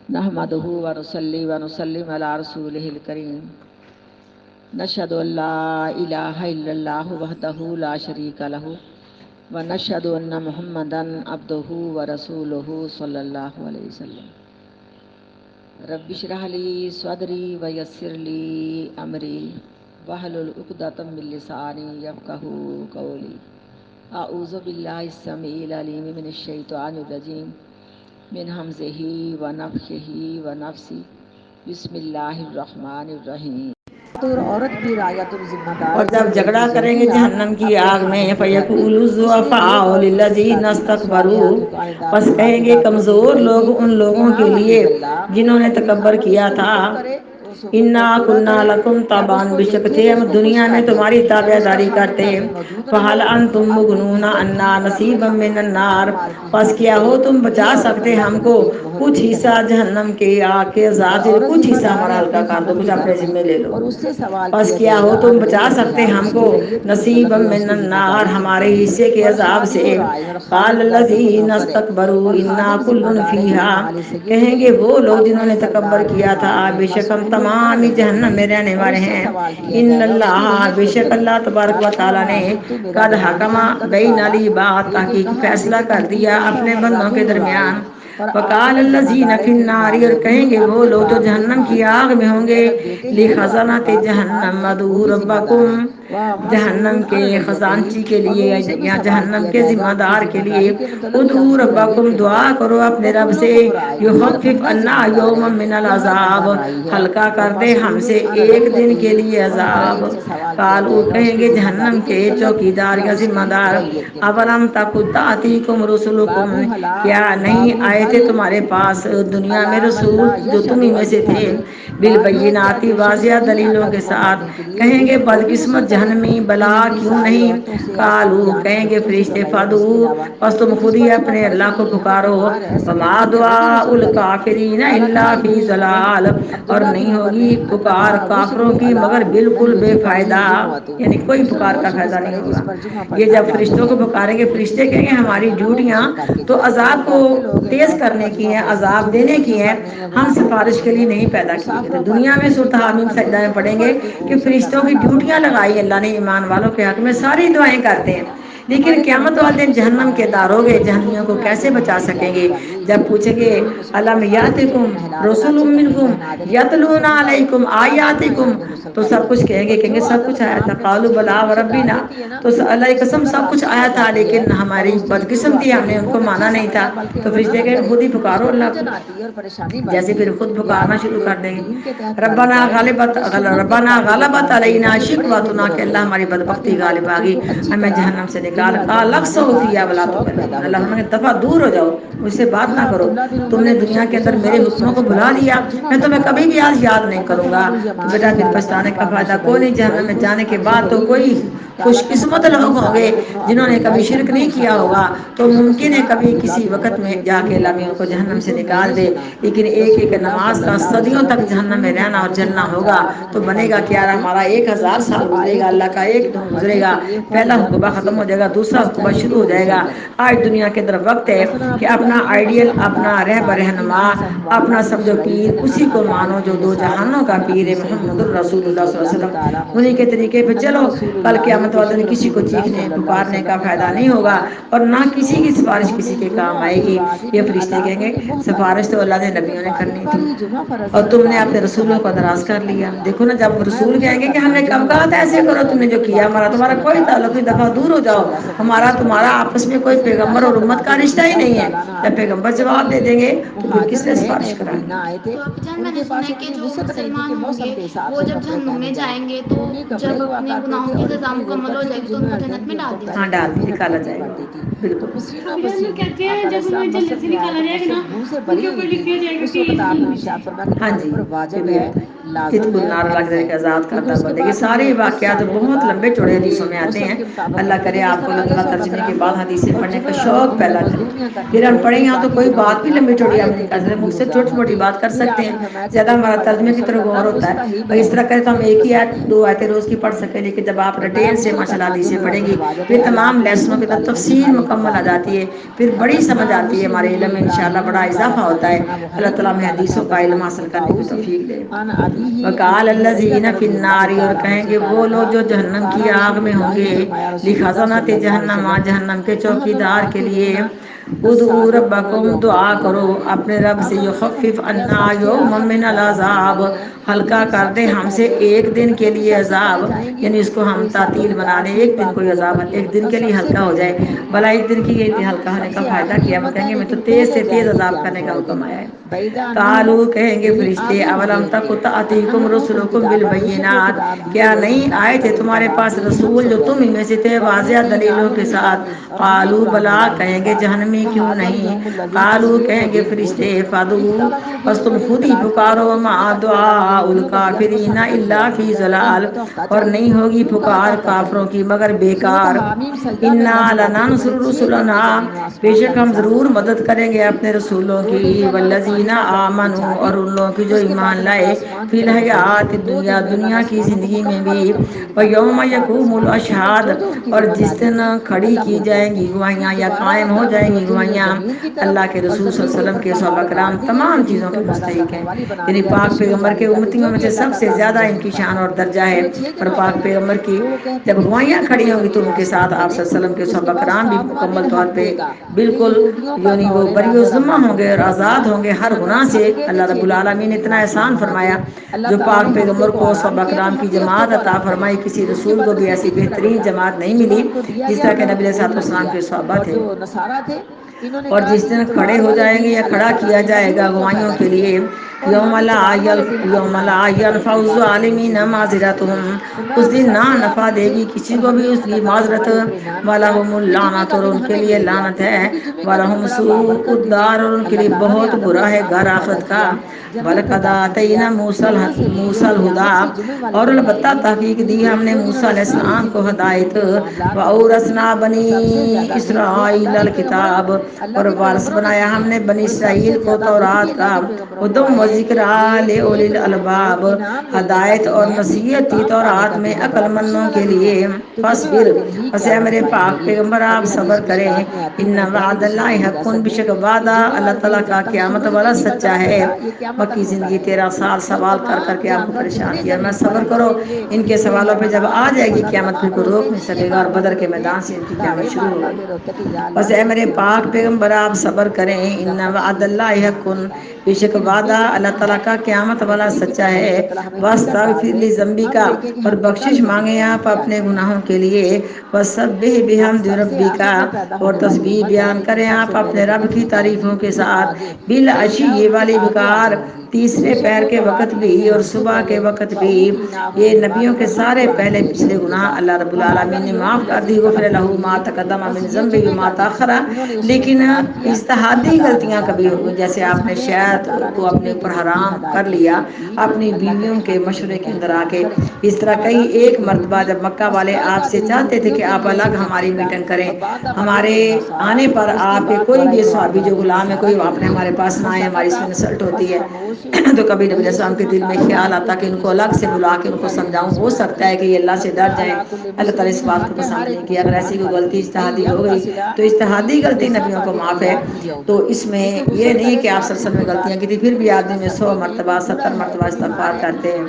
نحمدہ ونصلی ونسلم علی رسولہ الکریم نشہدو ان لا الہ الا اللہ وحدہ لا شریک لہ ونشہدو ان محمدا عبدہ ورسولہ صلی اللہ علیہ وسلم رب اشرح لی صدری ویسر لی امری واحلل عقدۃ من لسانی یفقہوا قولی اعوذ باللہ السمیع العلیم من الشیطان الرجیم من حمزہ ونفخہ ونفثہ بسم اللہ الرحمن الرحیم۔ عورت کی رعایت الذمہ دار اور جب جھگڑا کریں گے جہنم کی آگ میں فَيَقُولُ الضُّعَفَاءُ لِلَّذِينَ اسْتَكْبَرُوا، پس کہیں گے کمزور لوگ ان لوگوں کے لیے جنہوں نے تکبر کیا تھا، اِنَّا كُنَّا لَكُمْ تَبَعًا، بے شک تھے ہم دنیا میں تمہاری تابع داری کرتے، فَهَلْ أَنْتُمْ مُغْنُونَ عَنَّا نَصِيبًا مِّنَ النَّارِ، پس کیا ہو تم بچا سکتے ہم کو کچھ حصہ جہنم کے آگ کے عذاب سے، کچھ حصہ ہمارا ہلکا کر دو، کچھ اپنے ذمہ لے لو۔ پس کیا ہو تم بچا سکتے ہم کو نصیبا من النار، ہمارے حصے کے عذاب سے۔ قال الذین استکبروا انا کل فیہا، کہیں گے وہ لوگ جنہوں نے تکبر کیا تھا بے شک ہم تمام ہی جہنم میں رہنے والے ہیں۔ ان اللہ، بے شک اللہ تبارک و تعالیٰ نے قد حکم بین العباد، تحقیق فیصلہ کر دیا اپنے بندوں کے درمیان۔ وقال الذین فی النار، اور کہیں گے وہ لوگ جو جہنم کی آگ میں ہوں گے، لخزنۃ جہنم ادعوا ربکم، جہنم کے خزانچی کے لیے یا جہنم کے ذمہ دار کے لیے، ادعوا ربکم، دعا کرو اپنے رب سے، یخفف عنا یوما من العذاب، ہلکا کر دے ہم سے ایک دن کے لیے عذاب۔ قالوا، کہیں گے جہنم کے چوکیدار یا ذمہ دار، اولم تک تأتیکم رسلکم، کیا نہیں آئے تھے تمہارے پاس دنیا میں رسول جو تمہیں میں سے تھے، بالبینات، واضح دلیلوں کے ساتھ۔ کہیں گے بدقسمت جہنمی بلا کیوں نہیں، قالوا، کہیں گے فرشتے فادعوا، پس تم خود ہی اپنے اللہ کو پکارو، وما دعاء الکافرین الا فی ضلال، اور نہیں ہوگی پکار کافروں کی مگر بالکل بے فائدہ، یعنی کوئی پکار کا فائدہ نہیں ہوگا۔ یہ جب فرشتوں کو پکاریں گے، فرشتے کہیں گے ہماری ڈیوٹیاں تو عذاب کو تیز کرنے کی ہیں، عذاب دینے کی ہیں، ہم سفارش کے لیے نہیں پیدا کیے گئے۔ دنیا میں سورۃ حامیم سجدہ میں پڑھیں گے کہ فرشتوں کی ڈیوٹیاں لگائی اللہ نے ایمان والوں کے حق میں، ساری دعائیں کرتے ہیں، لیکن قیامت والے دن جہنم کے داروغے جہنمیوں کو کیسے بچا سکیں گے؟ جب پوچھیں گے الم یاتکم رسول منکم یتلون علیکم آیاتکم، تو سب کچھ کہیں گے سب کچھ آیا تھا، قالوا بلی وربنا، تو اللہ کی قسم سب کچھ آیا تھا، لیکن ہماری بدقسمتی ہم نے ان کو مانا نہیں تھا۔ تو فرشتے کہیں خود ہی پکارو اللہ کو، جیسے پھر خود پکارنا شروع کر دیں گے، ربنا غلبت علینا شقوتنا، کہ اللہ ہماری بدبختی غالب آ گئی، ہمیں جہنم سے نکال، قال اخسؤوا فیہا ولا تکلمون، اللہ ہمیں دفعہ دور ہو جاؤ، مجھ سے بات نہ کرو، تم نے دنیا کے اندر میرے حکموں کو بھلا دیا، میں تمہیں کبھی بھی آج یاد نہیں کروں گا۔ تو بیٹا پھر پچھتانے کا فائدہ کوئی نہیں، جہنم میں جانے کے بعد تو کوئی خوش قسمت لوگ ہوں گے جنہوں نے کبھی شرک نہیں کیا ہوگا، تو ممکن ہے کبھی کسی وقت میں جا کے اللہ ان کو جہنم سے نکال دے، لیکن ایک ایک نماز کا صدیوں تک جہنم میں رہنا اور جلنا ہوگا، تو بنے گا کیا؟ ہمارا 1000 سال گزرے گا، اللہ کا ایک دن گزرے گا، پہلا حقبہ ختم ہو جائے گا، دوسرا حقبہ شروع ہو جائے گا۔ آج دنیا کے اندر وقت ہے کہ اپنا آئیڈیل، اپنا رہبر رہنما، اپنا سمجھو پیر اسی کو مانو جو دو جہانوں کا پیر ہے، محمد الرسول اللہ صلی اللہ علیہ وسلم، انہی کے طریقے پہ چلو، کل قیامت والے دن کسی کو چیخنے پکارنے کا فائدہ نہیں ہوگا، اور نہ کسی کی سفارش کسی کے کام آئے گی۔ یہ فرشتے کہیں گے سفارش تو اللہ نے نبیوں نے کرنی تھی، اور تم نے اپنے رسولوں کو ناراض کر لیا۔ دیکھو نا، جب رسول کہیں گے کہ ہم نے کب کہا تھا ایسے کرو، تم نے جو کیا ہمارا تمہارا کوئی تعلق نہیں، دفعہ دور ہو جاؤ، ہمارا تمہارا آپس میں کوئی پیغمبر اور امت کا رشتہ ہی نہیں ہے۔ جب پیغمبر جواب دے دیں گے تو پھر کس نے سفارش کرانی؟ تو اب جان میں نے سنا ہے کہ جو مسلمان ہوں گے وہ جب جہنم میں جائیں گے تو جب اپنے گناہوں کی سزا مکمل ہو جائے گی تو ان کو جنت میں ڈال دیا ہاں، جائے گا۔ ڈال دی، نکالا جائے گا، بالکل۔ ابھی جان وہ کہتے ہیں جب انہیں جنت سے نکالا جائے گا نا، ان کے اوپر لکھ دیا جائے گا کہ ہاں جی، واجب ہے اتق النار، اللہ کے آزاد کرتا بندے. یہ سارے واقعات بہت لمبے چوڑے حدیثوں میں آتے ہیں. اللہ کرے آپ کو اللہ تعالیٰ ترجمے کے بعد حدیثیں پڑھنے کا شوق پیدا کرے. پھر ہم پڑھیں یہاں تو کوئی بات بھی لمبی چوڑی ہم نہیں کر سکتے، مجھ سے چھوٹی موٹی بات کر سکتے ہیں، زیادہ ہمارا ترجمے کی طرف غور ہوتا ہے. اور اس طرح کرے تو ہم ایک ہی آیت 2 آیتیں روز کی پڑھ سکتے ہیں. لیکن جب آپ ڈیٹیل سے ماشاء اللہ حدیثیں پڑھیں گی پھر تمام لیسنوں کی تفصیل مکمل آ جاتی ہے، پھر بڑی سمجھ آتی ہے، ہمارے علم میں انشاءاللہ بڑا اضافہ ہوتا ہے. اللہ تعالیٰ ہمیں حدیثوں کا علم حاصل کرنے کی توفیق دے. وقال الذین فی النار، اور کہیں گے وہ لوگ جو جہنم کی آگ میں ہوں گے، لخزنۃ جہنم، جہنم کے چوکیدار کے لیے، ادعوا ربکم، دعا کرو اپنے رب سے، یخفف عنا یوما من العذاب، ہلکا کر دے ہم سے ایک دن کے لیے عذاب. یعنی اس کو ہم تعطیل بنا دیں، ایک دن کوئی عذاب ایک دن کے لیے ہلکا ہو جائے. بھلا ایک دن کی یہ ہلکا ہونے کا فائدہ کیا؟ ہم کہیں گے میں تو تیز سے تیز عذاب کرنے کا حکم آیا ہے. قالوا، کہیں گے فرشتے، اولم تک تأتیکم رسلکم بالبینات، کیا نہیں آئے تھے تمہارے پاس رسول جو تم ان میں سے تھے واضح دلیلوں کے ساتھ؟ قالوا بلا، کہیں گے جہنمی کیوں نہیں. قالوا، کہیں گے فرشتے، فادعوا، بس تم خود ہی پکارو، وما دعاء الکافرین الا فی ضلال، اور نہیں ہوگی پکار کافروں کی مگر بیکار. انا لننصر رسلنا، بے شک ہم ضرور مدد کریں گے اپنے رسولوں کی، والذین آمنوا، اور ان لوگوں کی جو ایمان لائے، فی الحیات الدنیا، دنیا کی زندگی میں بھی، ویوم یقوم الاشہاد، اور جس دن کھڑی کی جائیں گی گواہیاں یا قائم ہو جائیں گی گواہیاں. اللہ کے رسول صلی اللہ علیہ وسلم کے صحابہ کرام تمام چیزوں کے مستحق ہیں. یعنی پاک پیغمبر کے امتیوں میں سے سب سے زیادہ ان کی شان اور درجہ ہے. اور پاک پیغمبر کی جب گواہیاں کھڑی ہوں گی تو ان کے ساتھ آپ صلی اللہ علیہ وسلم کے صحابہ کرام بھی مکمل طور پہ بالکل یعنی وہ بری و ذمہ ہوں گے اور آزاد ہوں گے ہر گناہ سے. اللہ رب العالمین نے اتنا احسان فرمایا، جو پاک پیغمبر کو صحابہ کرام کی جماعت عطا فرمائی، کسی رسول کو بھی ایسی بہترین جماعت نہیں ملی جس طرح کہ نبی صلی اللہ علیہ وسلم کے صحابہ تھے. اور جس دن کھڑے ہو جائیں گے یا کھڑا کیا جائے گا گواہیوں کے لیے، یوم لا ینفع الظالمین معذرتہم، اس دن نہ نفع دے گی کسی کو بھی اس کی معذرت. وَلَهُمُ اللَّعْنَةُ، اور ان کے لیے لعنت ہے. وَلَهُمْ سُوءُ الدَّارِ، اور ان کے لیے بہت برا ہے گھر آخرت کا. وَلَقَدْ آتَيْنَا مُوسَىٰ الْهُدَىٰ، اور البتہ تحقیق دی ہم نے موسیٰ علیہ السلام کو ہدایت. وَأَوْرَثْنَا بَنِي إِسْرَائِيلَ الْكِتَابَ، اور وارث بنایا ہم نے بنی اسرائیل کو تورات کا. ہدی وذکریٰ لِأُولِي الْأَلْبَابِ، ہدایت اور نصیحت تھی تورات میں عقل مندوں کے لیے. فاصبر، پس اے میرے پاک پیغمبر آپ صبر کریں. ان وعد اللہ حق، بے شک وعدہ اللہ تعالیٰ کا قیامت والا سچا ہے. مکی زندگی 13 سال سوال کر کر کے آپ کو پریشان کیا، میں صبر کرو. ان کے سوالوں پہ جب آ جائے گی قیامت پھر کوئی روک نہیں سکے گا، اور بدر کے میدان سے ان کی قیامت شروع ہو گئی. بس اے میرے پاک پیغمبر آپ صبر کریں. ان وعد اللہ حق، بے شک وعدہ اللہ تعالیٰ کا قیامت والا سچا ہے. واستغفر لذنبک، اور بخشش مانگیں آپ اپنے گناہوں کے لیے. وسبح بحمد ربک، اور تسبیح بیان کریں آپ اپنے رب کی تعریفوں کے ساتھ. بالعشی والابکار، تیسرے پہر کے وقت بھی اور صبح کے وقت بھی. یہ نبیوں کے سارے پہلے پچھلے گناہ اللہ رب العالمین نے معاف کر دی. غفر لہ ما تقدم من ذنبہ وما تاخر، لیکن اجتہادی غلطیاں کبھی ہو گئی، جیسے آپ نے شہد کو اپنے اوپر حرام کر لیا اپنی بیویوں کے مشورے کے اندر آ کے. اس طرح کئی ایک مرتبہ جب مکہ والے آپ سے چاہتے تھے کہ آپ الگ ہماری میٹنگ کریں، ہمارے آنے پر آپ کے کوئی بھی صحابی جو غلام ہے کوئی آپ نے ہمارے پاس نہ آئے، ہماری اس میں انسلٹ ہوتی ہے. تو کبھی نبی علیہ السلام کے دل میں خیال آتا کہ ان کو الگ سے بلا کے ان کو سمجھاؤں، ہو سکتا ہے کہ یہ اللہ سے ڈر جائیں. اللہ تعالیٰ اس بات کو پسند نہیں کیا. اگر ایسی کوئی غلطی اجتہادی ہو گئی تو اجتہادی غلطی نبیوں کو معاف ہے. تو اس میں یہ نہیں کہ آپ صلی اللہ علیہ وسلم نے غلطیاں کی تھی پھر بھی آدمی میں 100 مرتبہ 70 مرتبہ استغفار کرتے ہیں.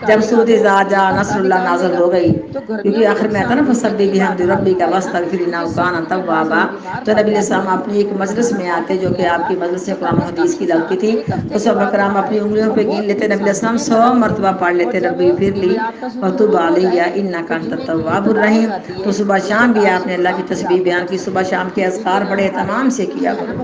جب سورۃ اذا جاء نصر اللہ نازل ہو گئی، کیونکہ آخر میں آتا نا فسبح بحمد ربک واستغفر انہ کان توابا، تو نبی علیہ السلام اپنی ایک مجلس میں آتے جو کہ آپ کی مجلس سے قرآن و حدیث کی لگتی تھی، تو صحابہ کرام اپنی انگلیوں پہ گن لیتے. نبی علیہ السلام 100 مرتبہ پڑھ لیتے ربی اغفر لی وتب علی انک انت التواب الرحیم. تو صبح شام بھی آپ نے اللہ کی تسبیح بیان کی، صبح شام کے اذکار بڑے اہتمام سے کیا کرو.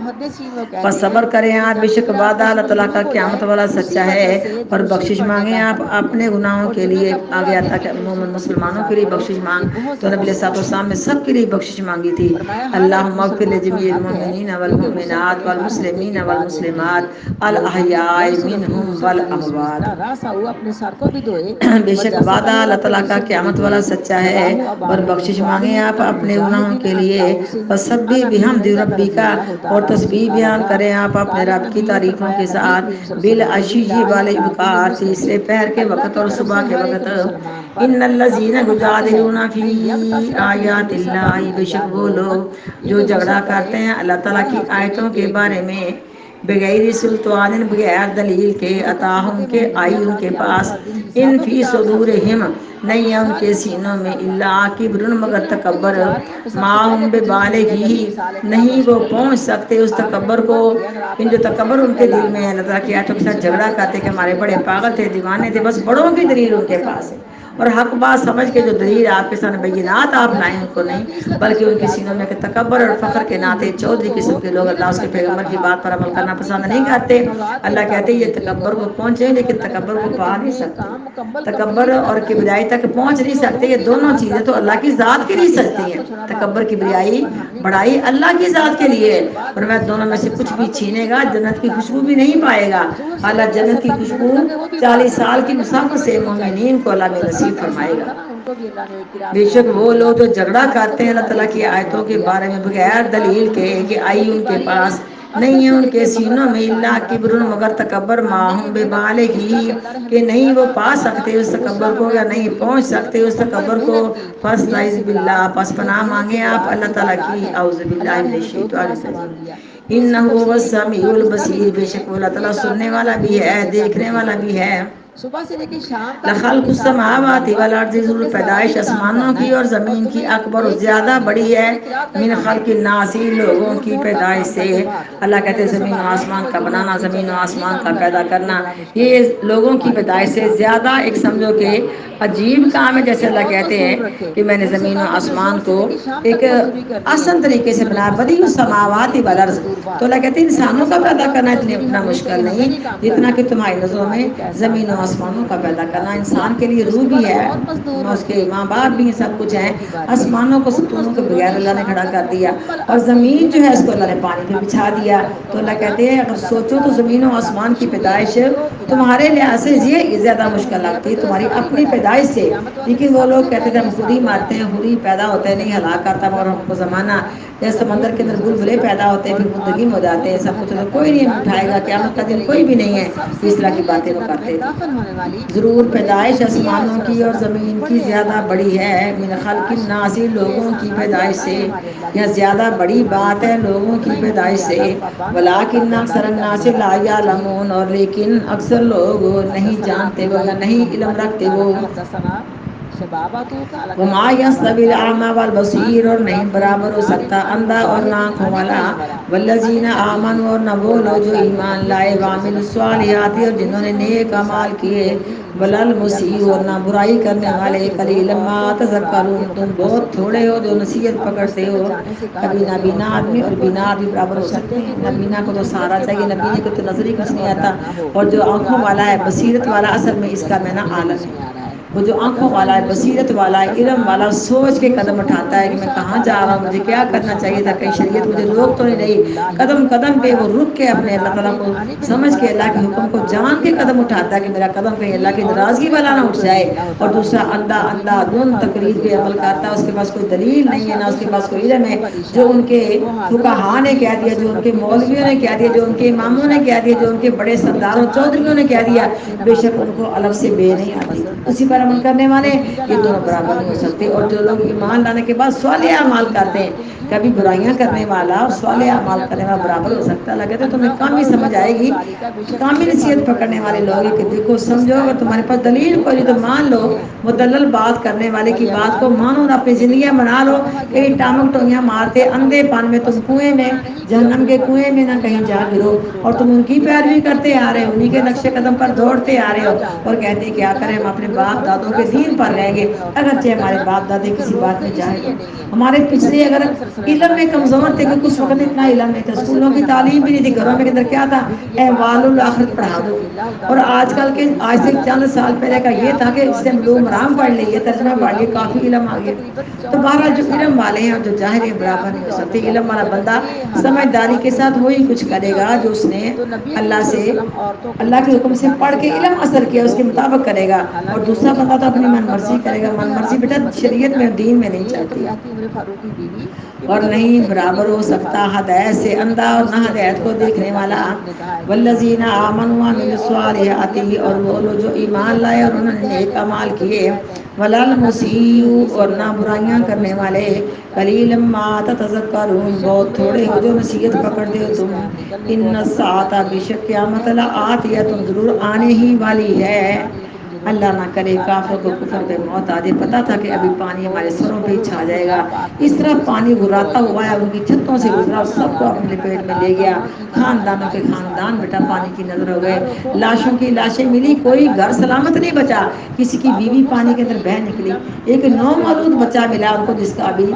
بس صبر کریں آپ، بے شک وعدہ اللہ تعالیٰ کا قیامت والا سچا ہے. اور بخشش مانگیں آپ اپنے گناہوں کے لیے. آگے آتا کہ مومن مسلمانوں کے لیے بخشش مانگ، تو نبی علیہ السلام نے سب کے لیے بخشش مانگی تھی. اللہم اغفر لجمیع المؤمنین والمؤمنات والمسلمین والمسلمات الاحیاء منہم والاموات۔ بے شک وعدہ اللہ تعالیٰ کا قیامت والا سچا ہے، اور بخشش مانگے آپ اپنے گناہوں کے لیے، فسبح بحمد ربک، اور تسبیح بیان کریں آپ اپنے رب کی تعریفوں کے ساتھ، بالعشی والابکار، تیسرے پہر کے وقت اور صبح کے وقت۔ ان الذین یجادلون فی آیات اللہ، بے شک وہ لوگ جو جھگڑا کرتے ہیں اللہ تعالیٰ کی آیتوں کے بارے میں، بغیر سلطان، بغیر دلیل کے، عطاہم کے آئی ان کے پاس، ان فی صدورہم، نہیں ہے ان کے سینوں میں، الا کبر، مگر تکبر، ما ہم ببالغی، نہیں وہ پہنچ سکتے اس تکبر کو، ان جو تکبر ان کے دل میں ہے، اللہ تعالیٰ کی آیتوں کے ساتھ جھگڑا کرتے کہ ہمارے بڑے پاگل تھے، دیوانے تھے، بس بڑوں کی دلیل ان کے پاس ہے، اور حق بات سمجھ کے جو دلیل آپ کے سامنے بینات آپ لائیں ان کو نہیں، بلکہ ان کے سینوں میں کہ تکبر اور فخر کے ناطے چودھری قسم کے لوگ اللہ اس کے پیغمبر کی بات پر عمل کرنا پسند نہیں کرتے۔ اللہ کہتے ہیں یہ تکبر کو پہنچے لیکن تکبر کو پا نہیں سکتے، تکبر اور کبریائی تک پہنچ نہیں سکتے، یہ دونوں چیزیں تو اللہ کی ذات کے لیے سکتی ہیں، تکبر کبریائی بڑائی اللہ کی ذات کے لیے، اور میں دونوں میں سے کچھ بھی چھینے گا جنت کی خوشبو بھی نہیں پائے گا، اللہ جنت کی خوشبو 40 سال کی مسافت سے مومنین کو اللہ میں نصیب فرمائے گا۔ بے شک وہ لوگ جو جھگڑا کرتے ہیں اللہ تعالیٰ کی آیتوں کے بارے میں بغیر دلیل کے کہ آئی ان کے پاس، نہیں ہے ان کے سینوں میں الا کبر، مگر تکبر، ما ہم ببالغی، کہ نہیں وہ پا سکتے اس تکبر کو یا نہیں پہنچ سکتے اس تکبر کو، فاستعذ باللہ، پس پناہ مانگے آپ اللہ تعالیٰ کی، اعوذ باللہ من الشیطان الرجیم، انہ هو السمیع البصیر، بے شک وہ اللہ تعالیٰ سننے والا بھی ہے، دیکھنے والا بھی ہے۔ صبح سے لے کے شام تک لخلق السماوات والارض، ضرور پیدائش آسمانوں کی اور زمین کی، اکبر زیادہ بڑی ہے، من خلق الناس، لوگوں کی پیدائش سے۔ اللہ کہتے ہیں زمین و آسمان کا بنانا، زمین و آسمان کا پیدا کرنا، یہ لوگوں کی پیدائش سے زیادہ ایک سمجھو کہ عجیب کام ہے، جیسے اللہ کہتے ہیں کہ میں نے زمین و آسمان کو ایک آسان طریقے سے بنایا، بدیع السماوات والارض، تو اللہ کہتے ہیں انسانوں کا پیدا کرنا اتنا مشکل نہیں جتنا کہ تمہاری نظروں میں زمین و آسمانوں کا پیدا کرنا۔ انسان کے لیے روح بھی ہے، اس کے ماں باپ بھی سب کچھ ہیں، آسمانوں کو ستونوں کے بغیر اللہ نے کھڑا کر دیا، اور زمین جو ہے اس کو اللہ نے پانی پہ بچھا دیا، تو اللہ کہتے ہیں اگر سوچو تو زمین و آسمان کی پیدائش تمہارے لحاظ سے یہ زیادہ مشکل لگتی ہے تمہاری اپنی پیدائش سے، لیکن وہ لوگ کہتے تھے ہم خود ہی مرتے ہیں، خود ہی پیدا ہوتے ہیں، نہیں ہلاک کرتا اور ہم کو زمانہ، جیسے سمندر کے اندر بلبلے پیدا ہوتے ہیں پھر منتقل ہو جاتے ہیں، سب کچھ کوئی نہیں اٹھائے گا، قیامت کا دن کوئی بھی نہیں ہے، اس طرح کی باتیں وہ کرتے تھے۔ ضرور پیدائش آسمانوں کی اور زمین کی زیادہ بڑی ہے، من خلق الناس، لوگوں کی پیدائش سے، یا زیادہ بڑی بات ہے لوگوں کی پیدائش سے، ولکن اکثر الناس لا یعلمون، اور لیکن اکثر لوگ نہیں جانتے وہ یا نہیں علم رکھتے وہ، وما یستوی الاعمی والبصیر، اور نہیں برابر ہو سکتا اندھا اور آنکھوں والا، والذین آمنوا، اور نہ وہ لوگ جو ایمان لائے، وعملوا الصالحات، اور جنہوں نے نیک اعمال کیے، ولا المسیء، اور نہ برائی کرنے والے، قلیلا ما تذکرون، تم بہت تھوڑے ہو جو نصیحت پکڑتے ہو۔ کبھی نابینا آدمی اور بینا آدمی برابر ہو سکتے ہیں؟ نابینا کو تو سہارا چاہیے، نابینا کو تو نظر ہی کچھ نہیں آتا، اور جو آنکھوں والا ہے بصیرت والا، اصل میں اس کا معنی عالم ہے، وہ جو آنکھوں والا ہے، بصیرت والا ہے، علم والا، سوچ کے قدم اٹھاتا ہے کہ میں کہاں جا رہا ہوں، مجھے کیا کرنا چاہیے تھا، کہیں شریعت مجھے روک تو نہیں رہی، قدم قدم پہ وہ رک کے اپنے اللہ تعالیٰ کو سمجھ کے، اللہ کے حکم کو جان کے قدم اٹھاتا ہے کہ میرا قدم کہیں اللہ کی ناراضگی والا نہ اٹھ جائے۔ اور دوسرا اندھا اندھا دھن تقلید پہ عمل کرتا ہے، اس کے پاس کوئی دلیل نہیں ہے، نہ اس کے پاس کوئی علم ہے، جو ان کے فقہا نے کہہ دیا، جو ان کے مولویوں نے کہہ دیا، جو ان کے اماموں نے کہہ دیا، جو ان کے بڑے سرداروں چودھریوں نے کہہ دیا، بے شک ان کو الگ سے بے نہیں آتی، اسی پر عمل کرنے والے یہ دونوں برابر نہیں ہو سکتے۔ اور جو لوگ ایمان لانے کے بعد صالح اعمال کرتے ہیں، کبھی برائیاں کرنے والا اور صالح اعمال کرنے والا برابر ہو سکتا ہے؟ اللہ کہتے ہیں تمہیں کامل سمجھ آئے گی، کامل نصیحت پکڑنے والے لوگ ہیں کہ دیکھو سمجھو، اگر تمہارے پاس دلیل کوئی نہیں تو مان لو، مدلل بات کرنے والے کی بات کو مانو اور اپنی زندگیاں بنا لو، کہیں ٹانگ ٹوئیاں مارتے اندھے پان میں تم کنویں میں، جہنم کے کنویں میں نہ کہیں جا گرو، اور تم ان کی پیروی کرتے آ رہے ہو، انہیں کے نقش قدم پر دوڑتے آ رہے ہو، اور کہتے ہیں کیا کریں ہم اپنے باپ دادوں کے دین پر رہیں گے، اگرچہ ہمارے باپ دادے کسی بات میں جائے، ہمارے پچھلے اگر علم میں کمزور تھے کہ کچھ وقت اتنا علم نہیں تھا، اسکولوں کی تعلیم بھی نہیں تھی، گھروں میں اندر کیا تھا، احوال الآخرت پڑھا دو. اور آج کل کے آج سے چند سال پہلے کا یہ تھا کہ اس سے لوگ مرام پڑھ لیے، ترجمہ پڑھ لیے، کافی علم آ گیا. تو بہرحال جو علم والے ہیں اور جو جاہل ہیں برابر نہیں ہو سکتے. علم والا بندہ سمجھداری کے ساتھ وہی کچھ کرے گا جو اس نے اللہ کے حکم سے پڑھ کے علم اثر کیا، اس کے مطابق کرے گا. اور دوسرا بندہ تو اپنی من مرضی کرے گا. من مرضی بیٹا شریعت میں دین میں نہیں چلتی، اور نہیں برابر ہو سکتا ہدایت سے اندھا اور نہ ہدایت کو دیکھنے والا. والذین آمنوا وعملوا الصالحات، اور وہ لوگ جو ایمان لائے اور انہوں نے نیک اعمال کیے. ولا المسیء، اور نہ برائیاں کرنے والے. قلیلا ما تتذکرون، بہت تھوڑے ہو جو نصیحت پکڑتے ہو تم. ان الساعۃ، بے شک قیامت لآتیۃ، ضرور آنے ہی والی ہے. اللہ نہ کرے کافر کو کفر پہ موت آ جائے. پتا تھا کہ ابھی پانی ہمارے سروں پہ چھا جائے گا. اس طرح پانی گھراتا ہوا ہے، ان کی چھتوں سے گزرا اور سب کو اپنے لپیٹ میں لے گیا. خاندانوں کے خاندان بیٹا پانی کی نظر ہو گئے. لاشوں کی لاشیں ملی، کوئی گھر سلامت نہیں بچا. کسی کی بیوی پانی کے اندر بہہ نکلی. ایک نومولود بچہ ملا ان کو، جس کا ابھی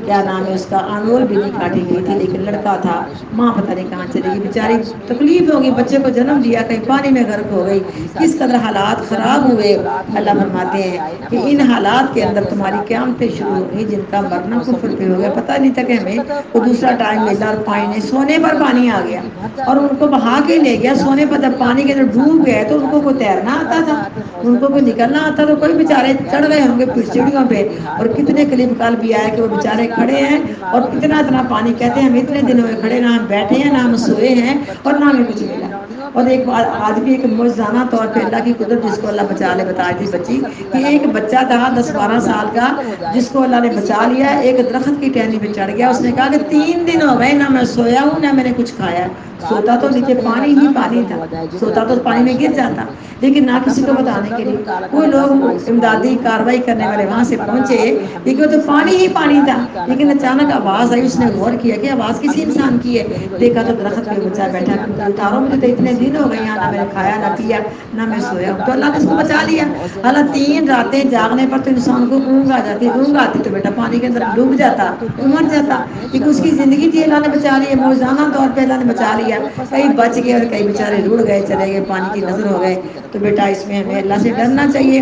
کیا نام ہے اس کا، آنول بھی نہیں کاٹی گئی تھی، لیکن لڑکا تھا. ماں پتہ نہیں کہاں چلے گی بیچاری، تکلیف ہوگی، بچے کو جنم دیا کہیں پانی میں غرق ہو گئی. کس قدر حالات خراب ہوئے. اللہ فرماتے ہیں کہ ان حالات کے اندر تمہاری قیامتیں شروع ہوگی جن کا مرنا کفر پہ ہو گیا. پتہ نہیں تھا کہ ہمیں وہ دوسرا ٹائم ملا، اور پانی نہیں، سونے پر پانی آ گیا اور ان کو بہا کے لے گیا. سونے پر جب پانی کے اندر ڈوب گئے تو ان کو کوئی تیرنا آتا تھا، ان کو کوئی نکلنا آتا تو کوئی بیچارے چڑھ گئے ہوں گے سیڑھیوں پہ. اور کتنے کلپ کال بھی آئے کہ وہ بیچارے کھڑے ہیں اور اتنا پانی کہتے ہیں ہم اتنے دنوں میں کھڑے، نہ ہم بیٹھے ہیں، نہ ہم سوئے ہیں، اور نہ ہمیں کچھ ملا. اور ایک بات آج بھی ایک موجزانہ طور پہ اللہ کی قدرت جس کو اللہ بچا لے، بتا دی بچی کہ ایک بچہ تھا 10-12 سال کا جس کو اللہ نے بچا لیا. ایک درخت کی ٹہنی پہ چڑھ گیا. اس نے کہا کہ 3 دن ہو گئے نہ میں سویا ہوں نہ میں نے کچھ کھایا. سوتا تو نیچے پانی ہی پانی تھا، سوتا تو پانی میں گر جاتا، لیکن نہ کسی کو بتانے کے لیے. وہ لوگ امدادی کاروائی کرنے والے وہاں سے پہنچے، لیکن وہ تو پانی ہی پانی تھا. لیکن اچانک آواز آئی، اس نے غور کیا کہ آواز کسی انسان کی ہے. دیکھا تو درخت پہ بچہ بیٹھا. اتارو مجھے تو اتنے دن ہو گئے، نہ میں نے کھایا نہ پیا نہ میں سویا ہوں. تو اللہ نے اس کو بچا لیا. حالانکہ 3 راتیں جاگنے پر تو انسان کو اونگ آ جاتی. اونگ آتی تو بیٹا پانی کے اندر ڈوب جاتا، تو مر جاتا. لیکن اس کی زندگی تھی، اللہ نے بچا لی. موجزانہ طور پہ اللہ نے بچا لیا. کئی بچ گئے اور کئی بیچارے رڑ گئے، چلے گئے، پانی کی نظر ہو گئے. تو بیٹا اس میں ہمیں اللہ سے ڈرنا چاہیے.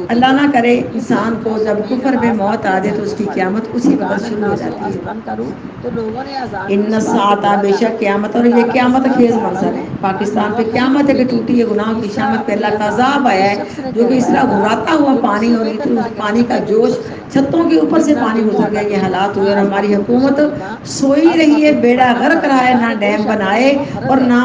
اللہ نہ کرے انسان کو جب کفر میں موت آ جائے تو اس کی قیامت اسی وقت شروع ہو جاتی ہے. ان الساعۃ، بے شک قیامت، اور یہ قیامت خیز منظر ہے. پاکستان پہ قیامت ہے کہ ٹوٹی ہے گناہوں کی شامت پہ اللہ کا عذاب آیا ہے، جو کہ اس طرح گھراتا ہوا پانی، اور پانی کا جوش چھتوں کے اوپر سے پانی گزر گیا. یہ حالات ہوئے. اور ہماری حکومت سوئی رہی ہے، بیڑا غرق رہا ہے، نہ ڈیم بنائے اور نہ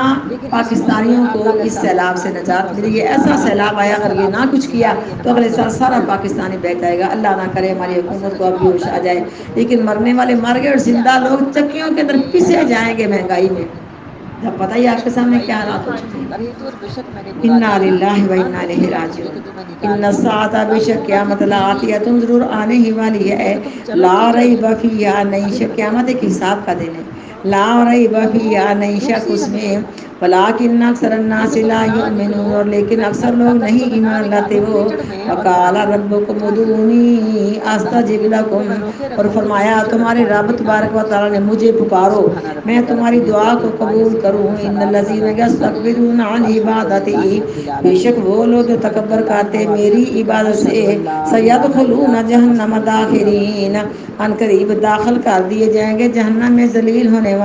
پاکستانیوں کو اس سیلاب سے نجات ملی. یہ ایسا سیلاب آیا، اگر یہ نہ کچھ کیا تو اگلے سال سارا پاکستانی بہ جائے گا. اللہ نہ کرے ہماری حکومت کو اب بھی ہوش آ جائے. لیکن مرنے والے مر گئے اور زندہ لوگ چکیوں کے اندر پسے جائیں گے مہنگائی میں. جب پتہ ہی آپ کے سامنے کیا حالات ہو چکے ہیں. انا للہ و انا الیہ راجعون. ان الساعۃ، بے شک قیامت لآتیۃ، ضرور آنے ہی والی ہے. لا ریب فیہا، نہیں شک، قیامت ایک حساب کا دن ہے. لا ریب فیہا، نہیں شک اس میں. ولکن اکثر الناس لا یؤمنون، اور لیکن اکثر لوگ نہیں ایمان لاتے. وہ وقال ربکم ادعونی استجب لکم، اور فرمایا تمہارے رب تبارک و تعالیٰ نے مجھے پکارو، میں تمہاری دعا کو قبول کروں. ان الذین یستکبرون عن عبادتی، بے شک وہ لوگ جو تکبر کرتے میری عبادت سے، سیدخلون جہنم داخرین، ان قریب داخل کر دیے جائیں گے جہنم میں ذلیل ہونے والے.